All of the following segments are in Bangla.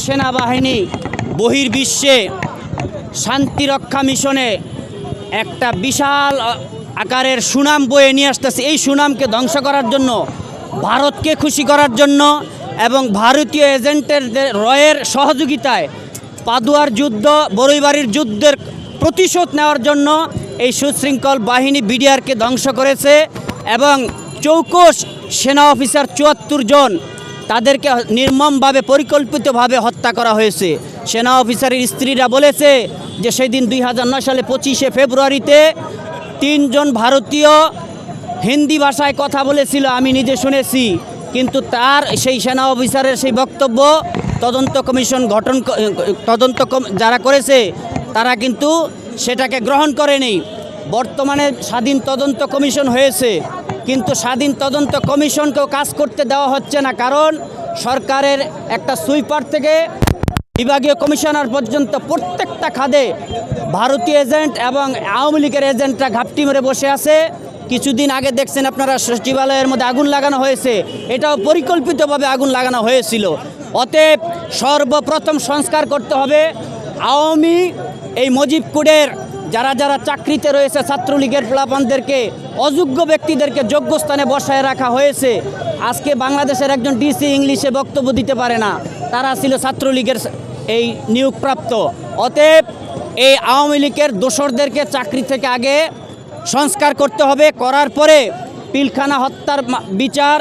সেনাবাহিনী বহির্বিশ্বে শান্তিরক্ষা মিশনে একটা বিশাল আকারের সুনাম বয়ে নিয়ে আসতেছে। এই সুনামকে ধ্বংস করার জন্য, ভারতকে খুশি করার জন্য এবং ভারতীয় এজেন্টের রয়ের সহযোগিতায় পাদুয়ার যুদ্ধ, বড়ইবাড়ির যুদ্ধের প্রতিশোধ নেওয়ার জন্য এই সুশৃঙ্খল বাহিনী বিডিআরকে ধ্বংস করেছে এবং চৌকস সেনা অফিসার ৭৪ জন তাদেরকে নির্মমভাবে পরিকল্পিতভাবে হত্যা করা হয়েছে। সেনা অফিসারের স্ত্রীরা বলেছে যে সেদিন ২০০৯ সালে ২৫শে ফেব্রুয়ারিতে ৩ জন ভারতীয় হিন্দি ভাষায় কথা বলেছিল, আমি নিজে শুনেছি, কিন্তু তার সেই সেনা অফিসারের সেই বক্তব্য তদন্ত কমিশন যারা করেছে তারা কিন্তু সেটাকে গ্রহণ করেনি। বর্তমানে স্বাধীন তদন্ত কমিশন হয়েছে, কিন্তু স্বাধীন তদন্ত কমিশনকেও কাজ করতে দেওয়া হচ্ছে না, কারণ সরকারের একটা সুইপার থেকে বিভাগীয় কমিশনার পর্যন্ত প্রত্যেকটা খাদে ভারতীয় এজেন্ট এবং আওয়ামী লীগের এজেন্টরা ঘাপটি মেরে বসে আছে। কিছুদিন আগে দেখছেন আপনারা সচিবালয়ের মধ্যে আগুন লাগানো হয়েছে, এটাও পরিকল্পিতভাবে আগুন লাগানো হয়েছিল। অতএব সর্বপ্রথম সংস্কার করতে হবে আওয়ামী এই মুজিবকুড়ের যারা যারা চাকরিতে রয়েছে, ছাত্রলীগের প্লাবনদেরকে, অযোগ্য ব্যক্তিদেরকে যোগ্য স্থানে বসায় রাখা হয়েছে। আজকে বাংলাদেশের একজন ডিসি ইংলিশে বক্তব্য দিতে পারে না, তারা ছিল ছাত্রলীগের এই নিয়োগপ্রাপ্ত। অতএব এই আওয়ামী লীগের দোসরদেরকে চাকরি থেকে আগে সংস্কার করতে হবে, করার পরে পিলখানা হত্যার বিচার,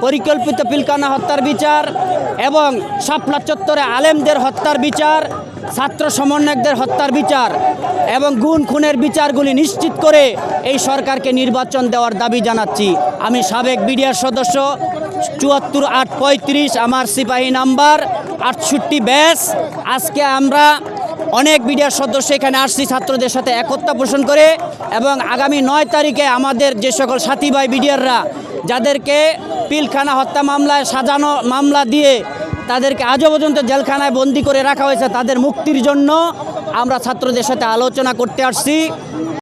পরিকল্পিত পিলখানা হত্যার বিচার এবং শাপলা চত্বরে আলেমদের হত্যার বিচার, ছাত্র সমন্বয়কদের হত্যার বিচার এবং গুণ খুনের বিচারগুলি নিশ্চিত করে এই সরকারকে নির্বাচন দেওয়ার দাবি জানাচ্ছি। আমি সাবেক বিডিআর সদস্য ৭৪-৮-৩৫, আমার সিপাহী নাম্বার ৬৮ ব্যাস। আজকে আমরা অনেক বিডিআর সদস্য এখানে আসছি ছাত্রদের সাথে একতা পোষণ করে, এবং আগামী ৯ তারিখে আমাদের যে সকল সাথী ভাই বিডিআররা যাদেরকে পিলখানা হত্যা মামলায় সাজানো মামলা দিয়ে তাদেরকে আজও পর্যন্ত জেলখানায় বন্দি করে রাখা হয়েছে, তাদের মুক্তির জন্য আমরা ছাত্রদের সাথে আলোচনা করতে আসছি।